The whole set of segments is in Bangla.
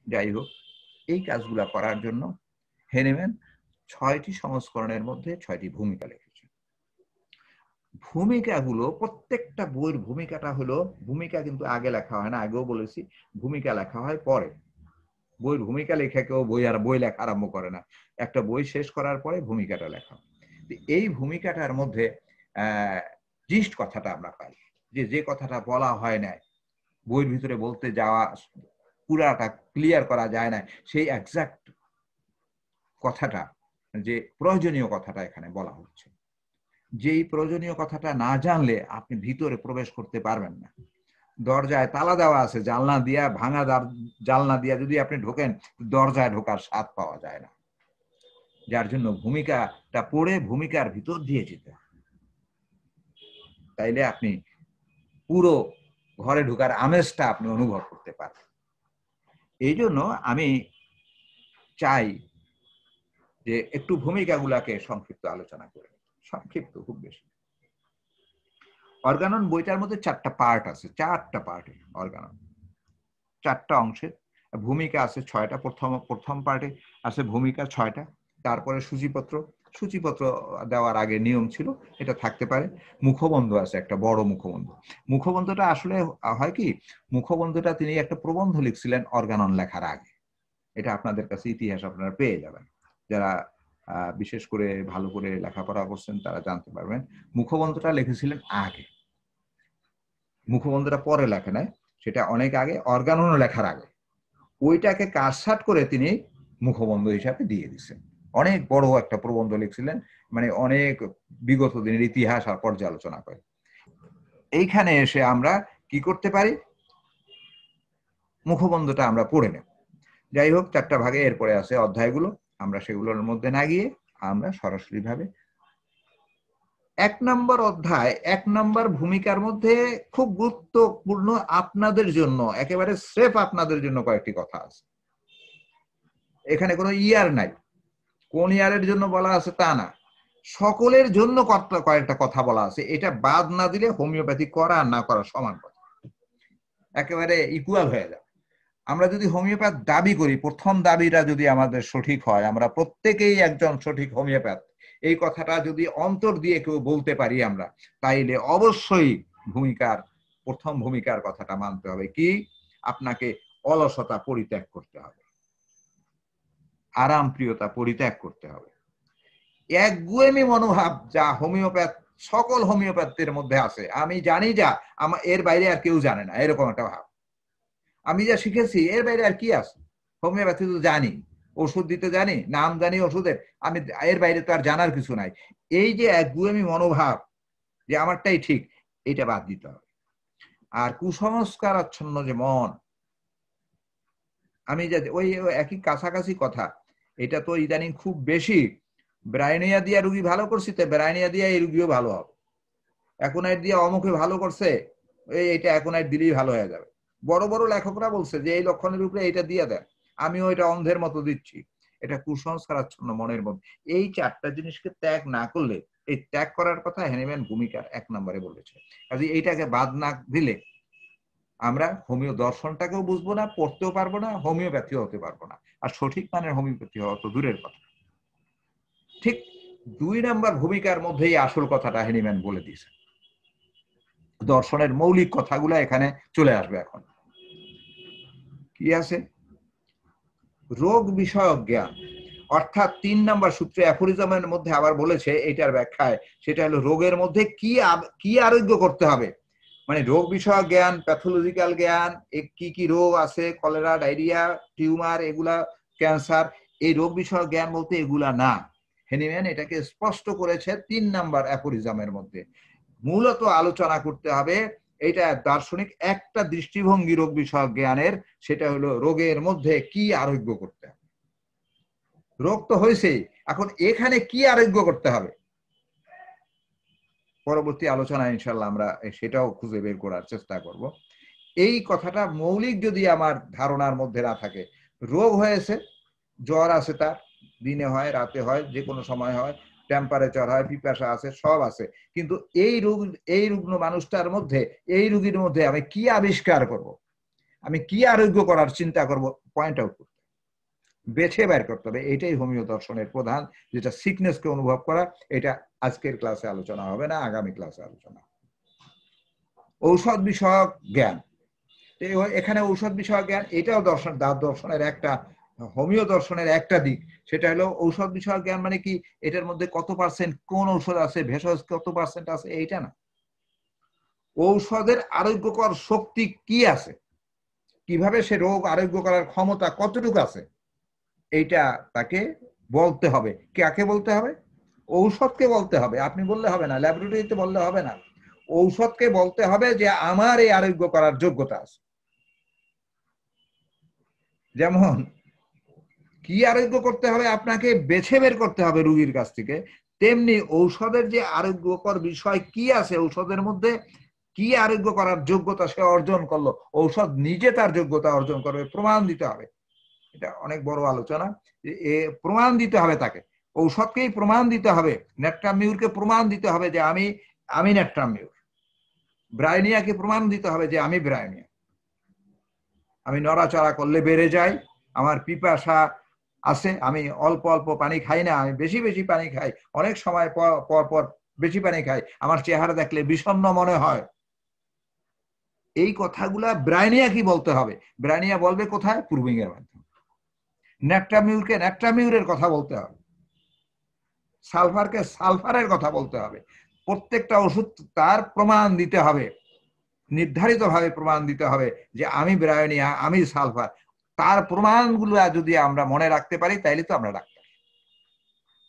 যাই হোক, এই কাজগুলা করার জন্য হেনিম্যান 6টি সংস্করণের মধ্যে 6টি ভূমিকা লিখেছেন। ভূমিকাগুলো প্রত্যেকটা বইয়ের ভূমিকাটা হলো, ভূমিকা কিন্তু আগে লেখা হয় না, আগেও বলেছি, ভূমিকা লেখা হয় পরে। বইয়ের ভূমিকা লেখা কেউ বই লেখা আরম্ভ করে না, একটা বই শেষ করার পরে ভূমিকাটা লেখা। এই ভূমিকাটার মধ্যে জিস্ট কথাটা আমরা পাই, যে কথাটা বলা হয় না, বইয়ের ভিতরে বলতে যাওয়া পুরাটা ক্লিয়ার করা যায় না, সেই এক্সাক্ট কথাটা, যে প্রয়োজনীয় কথাটা এখানে বলা হচ্ছে। যেই প্রয়োজনীয় কথাটা না জানলে আপনি ভিতরে প্রবেশ করতে পারবেন না। দরজায় তালা দেওয়া আছে, জানলা দিয়া, ভাঙা জানলা দিয়া যদি আপনি ঢোকেন, দরজায় ঢোকার স্বাদ পাওয়া যায় না। যার জন্য ভূমিকাটা পড়ে ভূমিকার ভিতর দিয়ে যেতে হয়, তাইলে আপনি পুরো ঘরে ঢোকার আমেজটা আপনি অনুভব করতে পারবেন। এই জন্য আমি চাই যে একটু ভূমিকাগুলাকে সংক্ষিপ্ত আলোচনা করে, সংক্ষিপ্ত খুব বেশি। অর্গানন বইটার মধ্যে 4টা পার্ট আছে, 4টা পার্টে অর্গানন, 4টা অংশের ভূমিকা আছে 6টা। প্রথম পার্টে আছে ভূমিকা 6টা, তারপরে সূচিপত্র দেওয়ার আগে নিয়ম ছিল, এটা থাকতে পারে। মুখবন্ধ আছে, একটা বড় মুখবন্ধ। মুখবন্ধটা আসলে হয় কি, মুখবন্ধটা তিনি একটা প্রবন্ধ লিখছিলেন অর্গানন লেখার আগে। এটা আপনাদের কাছে ইতিহাস আপনারা পেয়ে যাবেন, যারা বিশেষ করে ভালো করে লেখাপড়া করছেন তারা জানতে পারবেন। মুখবন্ধটা লিখেছিলেন আগে, মুখবন্ধটা পরে লেখা নাই, সেটা অনেক আগে, অর্গানন লেখার আগে। ওইটাকে কাটছাঁট করে তিনি মুখবন্ধ হিসাবে দিয়ে দিচ্ছেন। অনেক বড় একটা প্রবন্ধ লিখছিলেন, মানে অনেক বিগত দিনের ইতিহাস আর পর্যালোচনা করে। এইখানে এসে আমরা কি করতে পারি, মুখবন্ধটা আমরা পড়ে নেব। যাই হোক, 4টা ভাগে এরপরে আছে অধ্যায়গুলো, আমরা সেগুলোর মধ্যে না গিয়ে আমরা সরাসরি ভাবে 1 নম্বর অধ্যায়, 1 নম্বর ভূমিকার মধ্যে খুব গুরুত্বপূর্ণ আপনাদের জন্য, একেবারে সেফ আপনাদের জন্য কয়েকটি কথা আছে। এখানে কোনো ইয়ার নাই, কোন ইয়ারের জন্য বলা আছে তা না, সকলের জন্য কয়েকটা কথা বলা আছে। এটা বাদ না দিলে হোমিওপ্যাথি করা আর না করা সমান কথা, একেবারে ইকুয়াল হয়ে যাবে। আমরা যদি হোমিওপ্যাথ দাবি করি, প্রথম দাবিটা যদি আমাদের সঠিক হয়, আমরা প্রত্যেকেই একজন সঠিক হোমিওপ্যাথ, এই কথাটা যদি অন্তর দিয়ে কেউ বলতে পারি আমরা, তাইলে অবশ্যই প্রথম ভূমিকার কথাটা মানতে হবে। কি, আপনাকে অলসতা পরিত্যাগ করতে হবে, আরাম প্রিয়তা পরিত্যাগ করতে হবে। একগুয়েমি মনোভাব যা সকল হোমিওপ্যাথের মধ্যে আছে, আমি জানি যা, এর বাইরে আর কেউ জানে না, এরকম একটা ভাব। আমি যা শিখেছি এর বাইরে আর কি আছে, হোমিওপ্যাথি তো জানি, ওষুধ দিতে জানি, নাম জানি ওষুধের, আমি এর বাইরে তো আর জানার কিছু নাই। এই যে একগুয়েমি মনোভাব, যে আমারটাই ঠিক, এটা বাদ দিতে হবে। আর কুসংস্কার আচ্ছন্ন যে মন, আমি ওই একই কাছাকাছি কথা, এটা তো ইদানিং খুব বেশি। ব্রাইনিয়া দিয়া রুগী ভালো করছি, তো ব্রাইনিয়া দিয়া এই রুগীও ভালো হবে, অ্যাকোনাইট দিয়া অমুকে ভালো করছে, এইটা অ্যাকোনাইট দিলেই ভালো হয়ে যাবে। বড় বড় লেখকরা বলছে যে এই লক্ষণের উপরে এটা দিয়ে দেন, আমিও এটা অন্ধের মতো দিচ্ছি। এটা কুসংস্কারাচ্ছন্ন মনের মধ্যে। এই 4টা জিনিসকে ত্যাগ না করলে, এই ত্যাগ করার কথা হ্যানিম্যান ভূমিকার 1 নম্বরে বলেছে। কাজে এইটাকে বাদ না দিলে আমরা হোমিও দর্শনটাকেও বুঝবো না, পড়তেও পারবো না, হোমিওপ্যাথিও হতে পারবো না, আর সঠিক মানের হোমিওপ্যাথি হওয়া তো দূরের কথা। ঠিক 2 নম্বর ভূমিকার মধ্যেই আসল কথাটা হ্যানিম্যান বলে দিয়েছে। দর্শনের মৌলিক কথাগুলো এখানে চলে আসবে। এখন কি আছে, রোগ বিষয়ক জ্ঞান, অর্থাৎ 3 নম্বর সূত্রে অ্যাফোরিজমের মধ্যে আবার বলেছে, এটার ব্যাখ্যায়, সেটা হলো রোগের মধ্যে কি আরোগ্য করতে হবে। মানে রোগ বিষয়ক জ্ঞান, প্যাথোলজিক্যাল জ্ঞান, কি কি রোগ আছে, কলেরা, ডায়রিয়া, টিউমার, এগুলা, ক্যান্সার, এই রোগ বিষয়ক জ্ঞান বলতে এগুলা না। হ্যানিম্যান এটাকে স্পষ্ট করেছে 3 নম্বর অ্যাফোরিজমের মধ্যে। মূলত আলোচনা করতে হবে, এটা দার্শনিক একটা দৃষ্টিভঙ্গি রোগ বিষয়ক জ্ঞানের, সেটা হলো রোগের মধ্যে কি আরোগ্য করতে হবে। রোগ তো হয়েছে, এখন এখানে কি আরোগ্য করতে হবে, পরবর্তী আলোচনায় ইনশাল্লাহ আমরা সেটাও খুঁজে বের করার চেষ্টা করব। এই কথাটা মৌলিক যদি আমার ধারণার মধ্যে না থাকে, রোগ হয়েছে, জ্বর আছে, তার দিনে হয়, রাতে হয়, যে কোনো সময় হয়, টেম্পারেচার হয়, পিপাসা আছে, সব আছে, কিন্তু এই রুগ্ন মানুষটার মধ্যে, এই রুগীর মধ্যে আমি কি আবিষ্কার করব, আমি কি আরোগ্য করার চিন্তা করব, পয়েন্ট আউট করতে, বেছে বের করতে হবে। এটাই হোমিও দর্শনের প্রধান, যেটা সিকনেসকে অনুভব করা। এটা আজকের ক্লাসে আলোচনা হবে না, আগামী ক্লাসে আলোচনা। ঔষধ বিষয়ক জ্ঞান, এখানে ঔষধ বিষয়ক জ্ঞান এটাও দর্শনের একটা, হোমিও দর্শনের একটা দিক। সেটা হলো ঔষধ বিষয়ক জ্ঞান মানে কি, এটার মধ্যে কত পার্সেন্ট কোন ঔষধ আছে, ভেষজ কত পার্সেন্ট আছে, এইটা না। ঔষধের আরোগ্যকর শক্তি কি আছে, কিভাবে সে রোগ আরোগ্য করার ক্ষমতা কতটুকু আছে, এইটা তাকে বলতে হবে। কাকে বলতে হবে? ঔষধকে বলতে হবে। আপনি বললে হবে না, ল্যাবরেটরিতে বললে হবে না, ঔষধকে বলতে হবে যে আমার এই আরোগ্য করার যোগ্যতা আছে। যেমন কি আরোগ্য করতে হবে আপনাকে বেছে বের করতে হবে রোগীর কাছ থেকে, তেমনি ঔষধের যে আরোগ্যকর বিষয় কি আছে, ঔষধের মধ্যে কি আরোগ্য করার যোগ্যতা সে অর্জন করলো, ঔষধ নিজে তার যোগ্যতা অর্জন করবে, প্রমাণ দিতে হবে। এটা অনেক বড় আলোচনা। প্রমাণ দিতে হবে তাকে, ঔষধকেই প্রমাণ দিতে হবে, নেট্রামিউরকে প্রমাণ দিতে হবে যে আমি নেট্রামিউর, ব্রাইনিয়াকে প্রমাণ দিতে হবে যে আমি ব্রাইনিয়া, আমি নড়াচড়া করলে বেড়ে যাই, আমার পিপাসা আছে, আমি অল্প অল্প পানি খাই না, আমি বেশি বেশি পানি খাই, অনেক সময় পর পর বেশি পানি খাই, আমার চেহারা দেখলে বিষণ্ণ মনে হয়। এই কথাগুলা ব্রাইনিয়া কি বলতে হবে, ব্রাইনিয়া বলবে কোথায়? প্রুভিং এর মাধ্যমে। নেট্রামিউরকে নেট্রামিউরের কথা বলতে হবে, সালফারকে সালফারের কথা বলতে হবে। প্রত্যেকটা ওষুধ তার প্রমাণ দিতে হবে, নির্ধারিত ভাবে প্রমাণ দিতে হবে যে আমি ব্রায়োনিয়া, আমি সালফার। তার প্রমাণগুলো যদি আমরা মনে রাখতে পারি তাইলে তো আমরা ডাক্তার।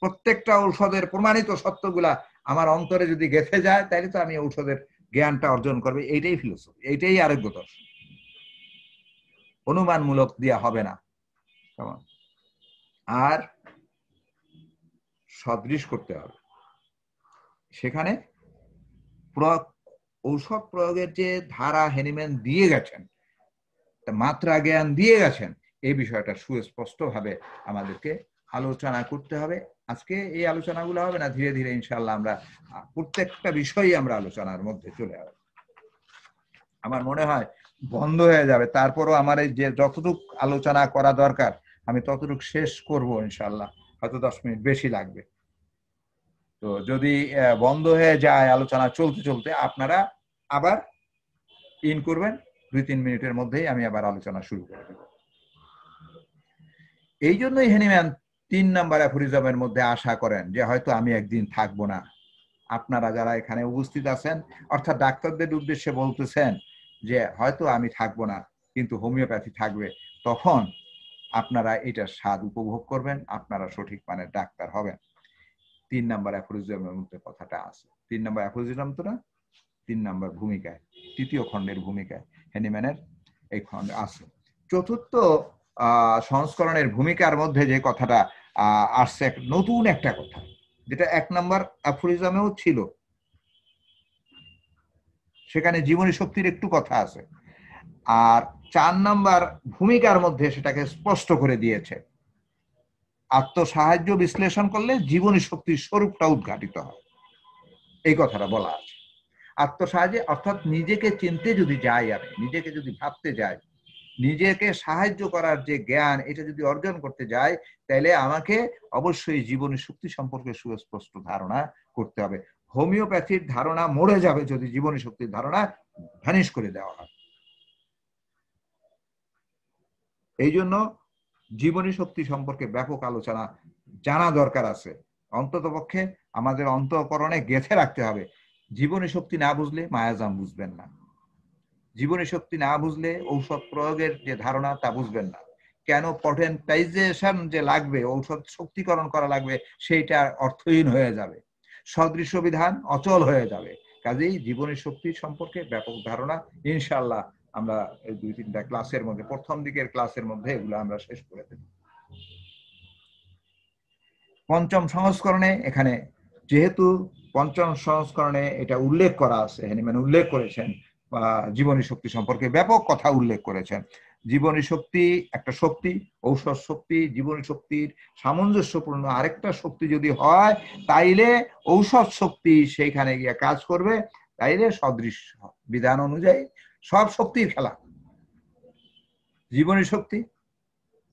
প্রত্যেকটা ঔষধের প্রমাণিত সত্যগুলা আমার অন্তরে যদি গেঁথে যায় তাইলে তো আমি ঔষধের জ্ঞানটা অর্জন করবে। এইটাই ফিলোসফি, এইটাই আরোগ্য দর্শন। অনুমানমূলক দেওয়া হবে না। আর সদৃশ করতে হবে। সেখানে ঔষধ প্রয়োগের যে ধারা হ্যানিম্যান দিয়ে গেছেন, মাত্রা জ্ঞান দিয়ে গেছেন, এই বিষয়টা সুস্পষ্ট ভাবে আমাদেরকে আলোচনা করতে হবে। আজকে এই আলোচনাগুলো হবে না, ধীরে ধীরে ইনশাআল্লাহ আমরা প্রত্যেকটা বিষয়ই আমরা আলোচনার মধ্যে চলে আসবো। আমার মনে হয় বন্ধ হয়ে যাবে, তারপরও আমার এই যে যতটুকু আলোচনা করা দরকার আমি ততটুকু শেষ করব ইনশাআল্লাহ, হয়তো 10 মিনিট বেশি লাগবে। তো যদি বন্ধ হয়ে যায় আলোচনা চলতে চলতে, আপনারা আবার ইন করবেন, 2-3 মিনিটের মধ্যেই আমি আবার আলোচনা শুরু করে দেব। এই জন্যই হ্যানিম্যান 3 নাম্বার অ্যাফোরিজমের মধ্যে আশা করেন যে হয়তো আমি একদিন থাকবো না। আপনারা যারা এখানে উপস্থিত আছেন, অর্থাৎ ডাক্তারদের উদ্দেশ্যে বলতেছেন যে হয়তো আমি থাকবো না, কিন্তু হোমিওপ্যাথি থাকবে, তখন আপনারা এটার স্বাদ উপভোগ করবেন, আপনারা সঠিক মানের ডাক্তার হবেন। 3 নাম্বার অ্যাফোরিজমের মধ্যে কথাটা আছে। 3 নাম্বার অ্যাফোরিজম তো না, 3 নাম্বার ভূমিকায়, 3য় খণ্ডের ভূমিকায় হ্যানিম্যানের এই খণ্ড আছে। চতুর্থ সংস্করণের ভূমিকার মধ্যে যে কথাটা আসছে, নতুন একটা কথা, যেটা 1 নাম্বার অ্যাফোরিজমেও ছিল, সেখানে জীবনী শক্তির একটু কথা আছে, আর 4 নাম্বার ভূমিকার মধ্যে সেটাকে স্পষ্ট করে দিয়েছে। আত্মসাহায্য বিশ্লেষণ করলে জীবনী শক্তির স্বরূপটা উদ্ঘাটিত হয়, এই কথাটা বলা আছে। আত্মসাহায্যে অর্থাৎ নিজেকে চিনতে যদি যাই, আমি নিজেকে যদি ভাবতে যাই, নিজেকে সাহায্য করার যে জ্ঞান, এটা যদি অর্জন করতে যাই, তাহলে আমাকে অবশ্যই জীবনী শক্তি সম্পর্কে সুস্পষ্ট ধারণা করতে হবে। হোমিওপ্যাথির ধারণা মরে যাবে যদি জীবনী শক্তির ধারণা ভ্যানিশ করে দেওয়া হয়। এই জন্য জীবনী শক্তি সম্পর্কে ব্যাপক আলোচনা জানা দরকার আছে, অন্ততপক্ষে আমাদের অন্তঃকরণে গেঁথে রাখতে হবে। জীবনী শক্তি না বুঝলে মায়াজাম বুঝবেন না, জীবনী শক্তি না বুঝলে ঔষধ প্রয়োগের যে ধারণা তা বুঝবেন না, কেন পটেন্টাইজেশন যে লাগবে, ঔষধ শক্তিকরণ করা লাগবে, সেইটা অর্থহীন হয়ে যাবে, সদৃশ্য বিধান অচল হয়ে যাবে। কাজেই জীবনী শক্তি সম্পর্কে ব্যাপক ধারণা ইনশাআল্লাহ আমরা এই 2-3টা ক্লাসের মধ্যে, প্রথম দিকের ক্লাসের মধ্যে এগুলো আমরা শেষ করে দেব। 5ম সংস্করণে, এখানে যেহেতু 5ম সংস্করণে এটা উল্লেখ করা আছে, হ্যানিম্যান উল্লেখ করেছেন জীবনী শক্তি সম্পর্কে ব্যাপক কথা উল্লেখ করেছেন। জীবনী শক্তি একটা শক্তি, ঔষধ শক্তি জীবনী শক্তির সামঞ্জস্যপূর্ণ আরেকটা শক্তি যদি হয়, তাইলে ঔষধ শক্তি সেইখানে গিয়ে কাজ করবে, তাইলে সদৃশ বিধান অনুযায়ী সব শক্তির খেলা। জীবনী শক্তি,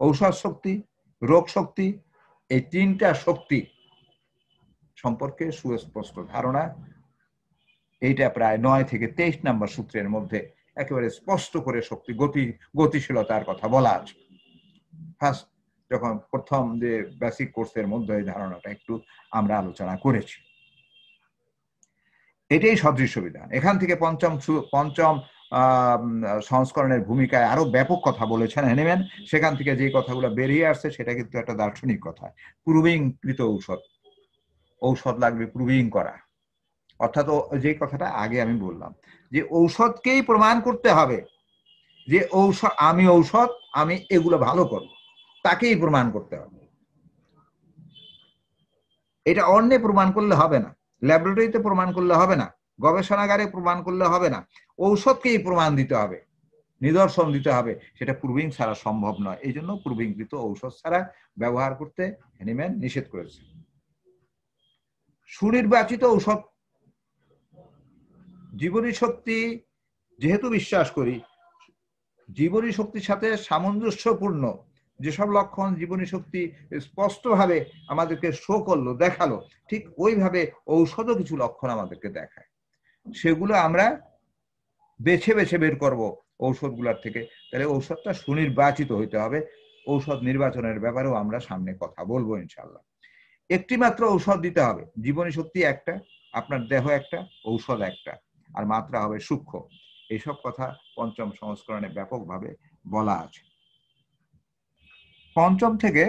ঔষধ শক্তি, রোগ শক্তি, এই তিনটা শক্তি সম্পর্কে সুস্পষ্ট ধারণা এইটা প্রায় 9 থেকে 23 নম্বর সূত্রের মধ্যে একেবারে স্পষ্ট করে শক্তি গতিশীলতার কথা বলা আছে। ফার্স্ট যখন প্রথম যে বেসিক কোর্সের মধ্যে এই ধারণাটা একটু আমরা আলোচনা করেছি। এটাই সদৃশ্য বিধান। এখান থেকে পঞ্চম সংস্করণের ভূমিকায় আরো ব্যাপক কথা বলেছেন হ্যানিম্যান। সেখান থেকে যে কথাগুলো বেরিয়ে আসছে সেটা কিন্তু একটা দার্শনিক কথা। প্রুভিং কৃত ঔষধ লাগবে প্রুভিং করা, অর্থাৎ যে কথাটা আগে আমি বললাম যে ঔষধকেই প্রমাণ করতে হবে যে ঔষধ আমি এগুলো ভালো করব, তাকেই প্রমাণ করতে হবে। এটা অন্যে প্রমাণ করলে হবে না, ল্যাবরেটরিতে প্রমাণ করলে হবে না, গবেষণাগারে প্রমাণ করলে হবে না, ঔষধকেই প্রমাণ দিতে হবে, নিদর্শন দিতে হবে। সেটা প্রুভিং ছাড়া সম্ভব নয়। এই জন্য প্রুভিংকৃত ঔষধ ছাড়া ব্যবহার করতে হ্যানিম্যান নিষেধ করেছে। সুনির্বাচিত ঔষধ, জীবনী শক্তি যেহেতু বিশ্বাস করি, জীবনী শক্তির সাথে সামঞ্জস্যপূর্ণ যেসব লক্ষণ জীবনী শক্তি স্পষ্টভাবে আমাদেরকে শো করলো, দেখালো, ঠিক ওইভাবে ঔষধও কিছু লক্ষণ আমাদেরকে দেখায়। সেগুলো আমরা বেছে বেছে বের করব ঔষধগুলোর থেকে। তাহলে ঔষধটা সুনির্বাচিত হইতে হবে। ঔষধ নির্বাচনের ব্যাপারেও আমরা সামনে কথা বলবো ইনশাল্লাহ। একটি মাত্র ঔষধ দিতে হবে। জীবনী শক্তি একটা, আপনার দেহ একটা, ঔষধ একটা, আর মাত্রা হবে সূক্ষ্ম। এইসব কথা পঞ্চম সংস্করণে ব্যাপকভাবে বলা আছে। পঞ্চম থেকে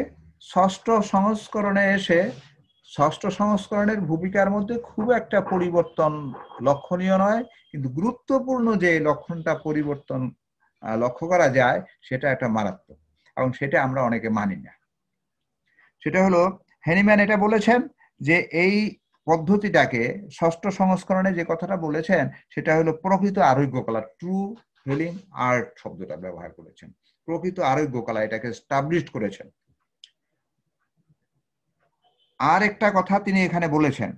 ষষ্ঠ সংস্করণে এসে ষষ্ঠ সংস্করণের ভূমিকার মধ্যে খুব একটা পরিবর্তন লক্ষণীয় নয়, কিন্তু গুরুত্বপূর্ণ যে লক্ষণটা পরিবর্তন লক্ষ্য করা যায় সেটা একটা মারাত্মক, এবং সেটা আমরা অনেকে মানি না। সেটা হলো হ্যানিম্যান এটা বলেছেন যে এই পদ্ধতিটাকে ষষ্ঠ সংস্করণে যে কথাটা বলেছেন সেটা হলো প্রকৃত আরোগ্য কলা, ট্রু হিলিং আর্ট শব্দটা ব্যবহার করেছেন। প্রকৃত আরোগ্য কলা এটাকে এস্টাবলিশ করেছেন। আর একটা কথা তিনি এখানে বলেছেন,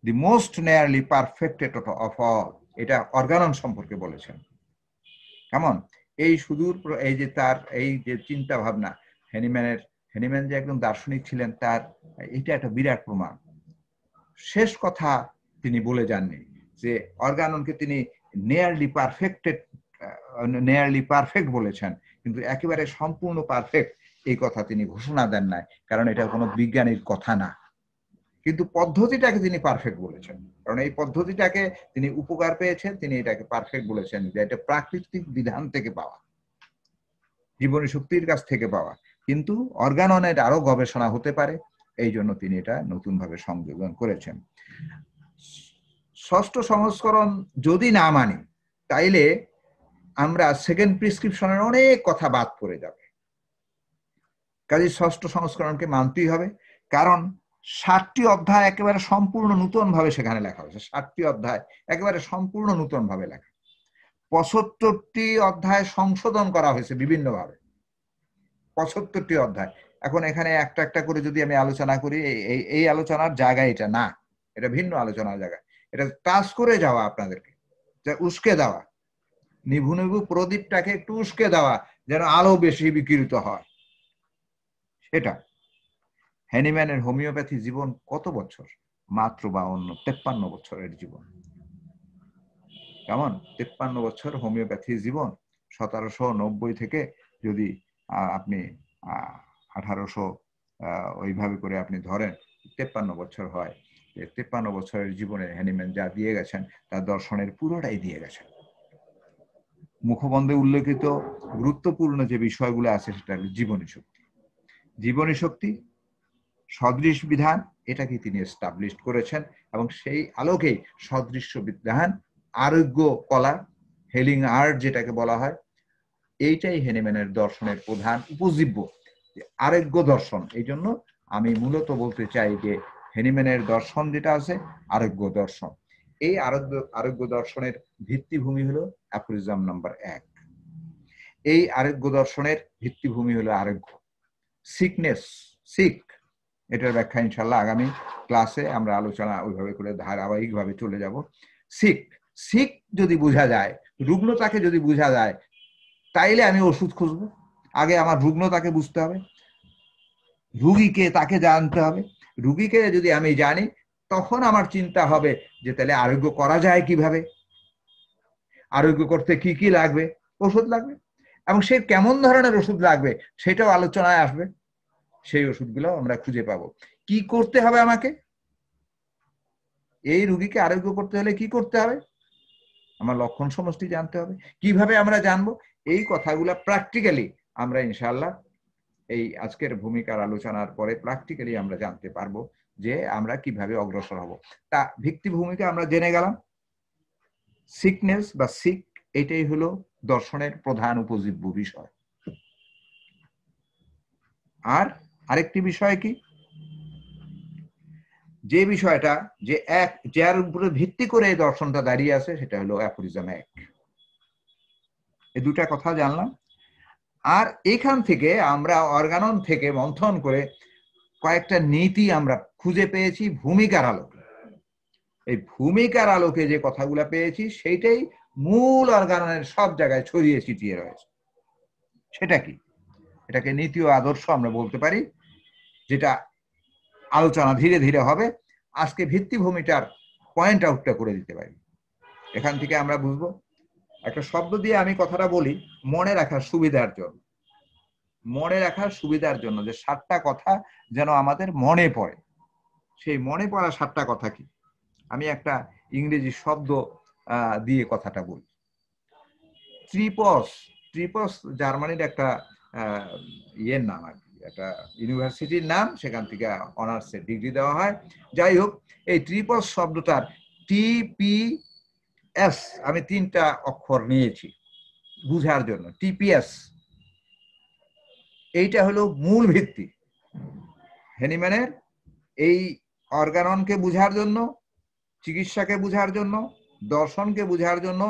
the most nearly perfected of all, এটা অর্গানন সম্পর্কে বলেছেন। কেমন এই সুদূর, এই যে তার এই যে চিন্তা ভাবনা, হ্যানিম্যান যে একদম দার্শনিক ছিলেন তার এটা একটা বিরাট প্রমাণ। শেষ কথা তিনি বলে যাননি যে অর্গাননকে তিনি নিয়ারলি পারফেক্ট বলেছেন, কিন্তু একেবারে সম্পূর্ণ পারফেক্ট এই কথা তিনি ঘোষণা দেন নাই, কারণ এটা কোনো বিজ্ঞানীর কথা না। কিন্তু পদ্ধতিটাকে তিনি পারফেক্ট বলেছেন, কারণ এই পদ্ধতিটাকে তিনি উপকার পেয়েছেন, তিনি এটাকে পারফেক্ট বলেছেন যে এটা প্রাকৃতিক বিধান থেকে পাওয়া, জীবনী শক্তির কাছ থেকে পাওয়া, কিন্তু অর্গাননের আরো গবেষণা হতে পারে, এই জন্য তিনি এটা নতুন ভাবে সংযোজন করেছেন। ষষ্ঠ সংস্করণ যদি না মানি তাইলে আমরা সেকেন্ড প্রেসক্রিপশনের অনেক কথা বাদ পড়ে যাবে। কাজে ষষ্ঠ সংস্করণকে মানতেই হবে, কারণ 60টি অধ্যায় একেবারে সম্পূর্ণ নতুন ভাবে সেখানে লেখা হয়েছে। 60টি অধ্যায় একেবারে সম্পূর্ণ নতুন ভাবে লেখা। 75টি অধ্যায় সংশোধন করা হয়েছে বিভিন্ন ভাবে। 75টি অধ্যায়। এখন এখানে একটা একটা করে যদি আমি আলোচনা করি, এই আলোচনার জায়গা এটা না, এটা ভিন্ন আলোচনার জায়গা। এটা টাচ করে যাওয়া, আপনাদেরকে উস্কে দেওয়া, নিভু নিভু প্রদীপটাকে একটু উস্কে দেওয়া যেন আলো বেশি বিকিরিত হয়। সেটা হ্যানিম্যানের হোমিওপ্যাথি জীবন কত বছর? মাত্র 53 বছরের জীবন। কেমন 53 বছর হোমিওপ্যাথি জীবন। 1790 থেকে যদি আপনি 1800 ওইভাবে করে আপনি ধরেন 53 বছর হয়। 53 বছরের জীবনে হ্যানিম্যান যা দিয়ে গেছেন তার দর্শনের পুরোটাই দিয়ে গেছেন। মুখবন্ধে উল্লেখিত গুরুত্বপূর্ণ যে বিষয়গুলো আছে সেটা জীবনী শক্তি। জীবনী শক্তি, সদৃশ বিধান, এটাকে তিনি এস্টাবলিশ করেছেন, এবং সেই আলোকেই সদৃশ্য বিধান, আরোগ্য কলা, হেলিং আর্ট যেটাকে বলা হয়, এইটাই হ্যানিম্যানের দর্শনের প্রধান উপজীব্য, আরোগ্য দর্শন। এই জন্য আমি মূলত বলতে চাই যে হ্যানিম্যানের দর্শন যেটা আছে আরোগ্য দর্শন। এই আরোগ্য দর্শনের ভিত্তিভূমি হলো অ্যাফোরিজম নাম্বার 1। এই আরোগ্য দর্শনের ভিত্তিভূমি হলো আরোগ্য, সিকনেস, সিক, এটার ব্যাখ্যা ইনশাল্লাহ আগামী ক্লাসে আমরা আলোচনা ওইভাবে করে ধারাবাহিকভাবে চলে যাব। সিক যদি বোঝা যায়, রুগ্নতাকে যদি বোঝা যায়, তাইলে আমি ওষুধ খুঁজবো, আগে আমার রুগ্নতাকে বুঝতে হবে, রুগীকে তাকে জানতে হবে। রুগীকে যদি আমি জানি তখন আমার চিন্তা হবে যে তাহলে আরোগ্য করা যায় কিভাবে, আরোগ্য করতে কি কি লাগবে, ওষুধ লাগবে, এবং সে কেমন ধরনের ওষুধ লাগবে সেটাও আলোচনায় আসবে। সেই ওষুধগুলো আমরা খুঁজে পাবো। কি করতে হবে আমাকে, এই রুগীকে আরোগ্য করতে হলে কি করতে হবে, আমার লক্ষণ সমষ্টি জানতে হবে। কিভাবে আমরা জানবো, এই কথাগুলো প্র্যাকটিক্যালি আমরা ইনশাআল্লাহ এই আজকের ভূমিকার আলোচনার পরে প্র্যাকটিক্যালি আমরা জানতে পারবো যে আমরা কিভাবে অগ্রসর হব। তা ভিত্তি ভূমিকা আমরা জেনে গেলাম। সিকনেস বা সিক, এটাই হলো দর্শনের প্রধান উপজীব্য বিষয়। আর আরেকটি বিষয় কি, যে বিষয়টা যে এক যার উপরে ভিত্তি করে এই দর্শনটা দাঁড়িয়ে আছে সেটা হলো অ্যাফোরিজম এক। এই দুটা কথা জানলাম। আর এখান থেকে আমরা অর্গানন থেকে মন্থন করে কয়েকটা নীতি আমরা খুঁজে পেয়েছি ভূমিকার আলোকে। এই ভূমিকার আলোকে যে কথাগুলো পেয়েছি সেইটাই মূল অর্গাননের সব জায়গায় ছড়িয়ে ছিটিয়ে রয়েছে। সেটা কি, এটাকে নীতি ও আদর্শ আমরা বলতে পারি, যেটা আলোচনা ধীরে ধীরে হবে। আজকে ভিত্তিভূমিটার পয়েন্ট আউটটা করে দিতে পারি। এখান থেকে আমরা বুঝবো, একটা শব্দ দিয়ে আমি কথাটা বলি মনে রাখার সুবিধার জন্য, মনে রাখার সুবিধার জন্য, যে 7টা কথা যেন আমাদের মনে পড়ে। সেই মনে পড়া 7টা কথা কি, আমি একটা ইংরেজি শব্দ দিয়ে কথাটা বলি। ট্রিপস, ট্রিপস জার্মানির একটা ইয়ের নাম আর কি, একটা ইউনিভার্সিটির নাম, সেখান থেকে অনার্সের ডিগ্রি দেওয়া হয়। যাই হোক, এই ট্রিপস শব্দটার TPS আমি 3টা অক্ষর নিয়েছি বুঝার জন্য। TPS এইটা হলো মূল ভিত্তি। হেনিম্যানের এই অর্গাননকে বুঝার জন্য, চিকিৎসাকে বুঝার জন্য, দর্শনকে বুঝার জন্য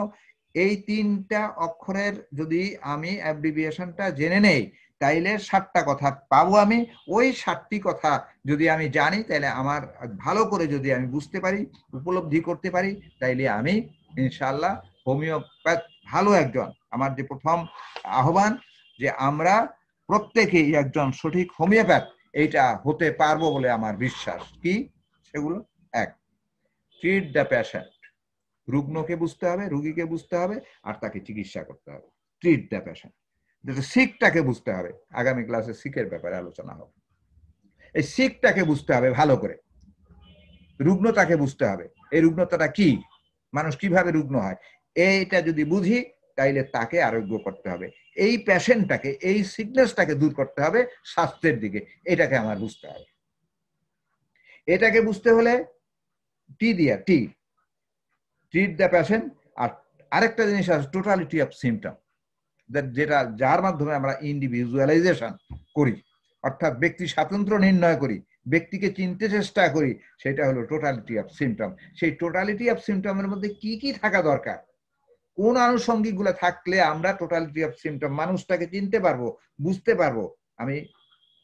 এই 3টা অক্ষরের যদি আমি অ্যাব্রিভিয়েশনটা জেনে নেই তাইলে 7টা কথা পাবো আমি। ওই 7টি কথা যদি আমি জানি তাহলে আমার ভালো করে যদি আমি বুঝতে পারি, উপলব্ধি করতে পারি, তাইলে আমি ইনশাআল্লাহ হোমিওপ্যাথ ভালো একজন, আমার যে প্রথম আহ্বান যে আমরা প্রত্যেকেই একজন সঠিক হোমিওপ্যাথ এইটা হতে পারবো বলে আমার বিশ্বাস। কি সেগুলো? এক, ট্রিট দ্য পেশেন্ট, রুগ্নকে বুঝতে হবে, রুগীকে বুঝতে হবে, আর তাকে চিকিৎসা করতে হবে। Treat the patient. সিকটাকে বুঝতে হবে, আগামী ক্লাসে সিকের ব্যাপারে আলোচনা হবে। এই সিকটাকে বুঝতে হবে ভালো করে, রুগ্নতাকে বুঝতে হবে, এই রুগ্নতাটা কি, মানুষ কিভাবে রুগ্ন হয়, এইটা যদি বুঝি তাইলে তাকে আরোগ্য করতে হবে। এই পেশেন্টটাকে, এই সিকনেসটাকে দূর করতে হবে স্বাস্থ্যের দিকে, এটাকে আমার বুঝতে হবে। এটাকে বুঝতে হলে টি দিয়া, টি, ট্রিট দ্য পেশেন্ট। আর আরেকটা জিনিস আছে টোটালিটি অফ সিমটম, যেটা যার মাধ্যমে আমরা ইন্ডিভিজুয়ালাইজেশন করি, অর্থাৎ ব্যক্তি স্বাতন্ত্র্য নির্ণয় করি, ব্যক্তিকে চিনতে চেষ্টা করি, সেটা হলো টোটালিটি অফ সিমটম। সেই টোটালিটি অফ সিমটমের মধ্যে কি কি থাকা দরকার, কোন আনুষঙ্গিক গুলো থাকলে আমরা টোটালিটি অফ সিমটম মানুষটাকে চিনতে পারবো, বুঝতে পারবো, আমি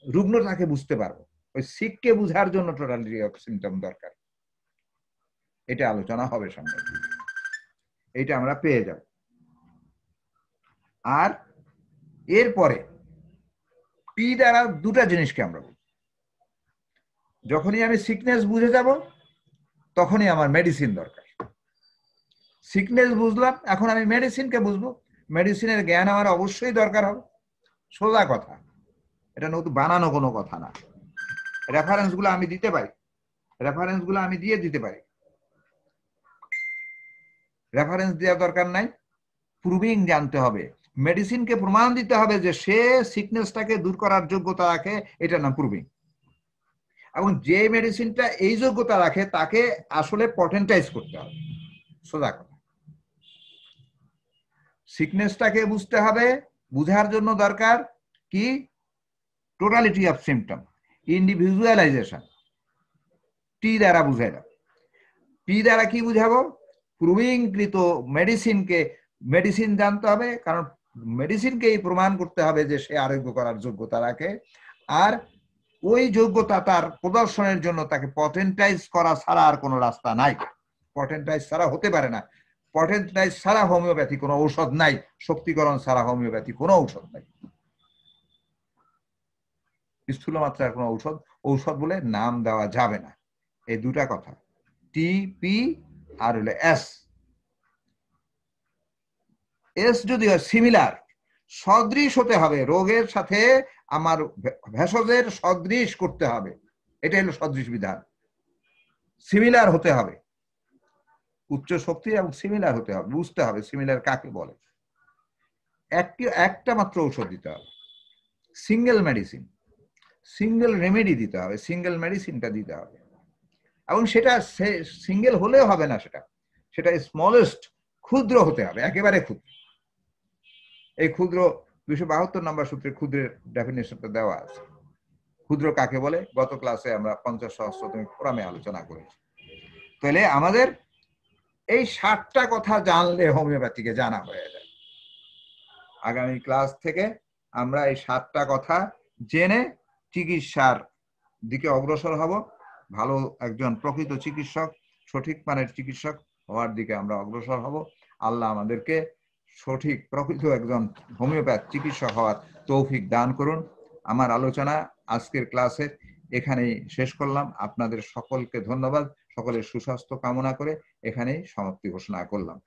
রুগ্নটাকে বুঝতে পারবো। ওই সিককে বুঝার জন্য টোটালিটি অফ সিমটম দরকার। এটা আলোচনা হবে সামনে, এটা আমরা পেয়ে যাব। আর এরপরে পি দ্বারা দুটা জিনিসকে আমরা বুঝি। যখনই আমি সিকনেস বুঝে যাব তখনই আমার মেডিসিন দরকার। সিকনেস বুঝলাম, এখন আমি মেডিসিনকে বুঝবো, মেডিসিনের জ্ঞান আমার অবশ্যই দরকার হবে। সোজা কথা, এটা নতুন বানানো কোনো কথা না। রেফারেন্স গুলো আমি দিতে পারি, রেফারেন্স গুলো আমি দিয়ে দিতে পারি, রেফারেন্স দেওয়ার দরকার নাই। প্রুভিং জানতে হবে, মেডিসিনকে প্রমাণ দিতে হবে যে সে সিকনেসটাকে দূর করার যোগ্যতা রাখে, এটা নাম প্রুভিং। এবং যে মেডিসিনটা এই যোগ্যতা রাখে তাকে আসলে পটেন্টাইজ করতে হবে, সোজা কথা। সিকনেসটাকে বুঝতে হবে, বুঝার জন্য দরকার কি টোটালিটি অফ সিমটম, ইন্ডিভিজুয়ালাইজেশন। টি দ্বারা বুঝাই দাও। পি দ্বারা কি বুঝাবো, প্রুভিংকৃত মেডিসিনকে, মেডিসিন জানতে হবে, কারণ মেডিসিনকেই প্রমাণ করতে হবে যে সে আরোগ্য করার যোগ্যতা রাখে। আর ওই যোগ্যতা তার প্রদর্শনের জন্য তাকে পটেন্টাইজ করা ছাড়া আর কোনো রাস্তা নাই। পটেন্টাইজ ছাড়া হতে পারে না, পটেন্টাইজ ছাড়া হোমিওপ্যাথি কোনো ঔষধ নাই, শক্তিকরণ ছাড়া হোমিওপ্যাথি কোনো ঔষধ নাই। স্থূল মাত্রার কোনো ঔষধ বলে নাম দেওয়া যাবে না। এই দুটা কথা, টি পি আর হলো এস। এস যদি হয় সিমিলার, সদৃশ হতে হবে, রোগের সাথে আমার ভেষজের সদৃশ করতে হবে, এটা হলো সদৃশ বিধান। সিমিলার হতে হবে, উচ্চ শক্তি এবং সিমিলার হতে হবে, বুঝতে হবে সিমিলার কাকে বলে। একটা মাত্র ঔষধ দিতে হবে, সিঙ্গেল মেডিসিন, সিঙ্গেল রেমেডি দিতে হবে, সিঙ্গেল মেডিসিনটা দিতে হবে। এবং সেটা সিঙ্গেল হলেও হবে না, সেটা স্মলেস্ট, ক্ষুদ্র হতে হবে, একেবারে ক্ষুদ্র। এই ক্ষুদ্র 272 নম্বর সূত্রে ক্ষুদ্রের ডেফিনেশনটা দেওয়া আছে। ক্ষুদ্র কাকে বলে গত ক্লাসে আমরা 50 সহস্রতম ফোরামে আলোচনা করেছি। তাহলে আমাদের এই 60টা কথা জানলে হোমিওপ্যাথিকে জানা হয়ে যায়। আগামী ক্লাস থেকে আমরা এই 7টা কথা জেনে চিকিৎসার দিকে অগ্রসর হব, ভালো একজন প্রকৃত চিকিৎসক, সঠিক মানের চিকিৎসক হওয়ার দিকে আমরা অগ্রসর হব। আল্লাহ আমাদেরকে সঠিক প্রকৃত একজন হোমিওপ্যাথ চিকিৎসক হওয়ার তৌফিক দান করুন। আমার আলোচনা আজকের ক্লাসে এখানেই শেষ করলাম। আপনাদের সকলকে ধন্যবাদ, সকলের সুস্বাস্থ্য কামনা করে এখানেই সমাপ্তি ঘোষণা করলাম।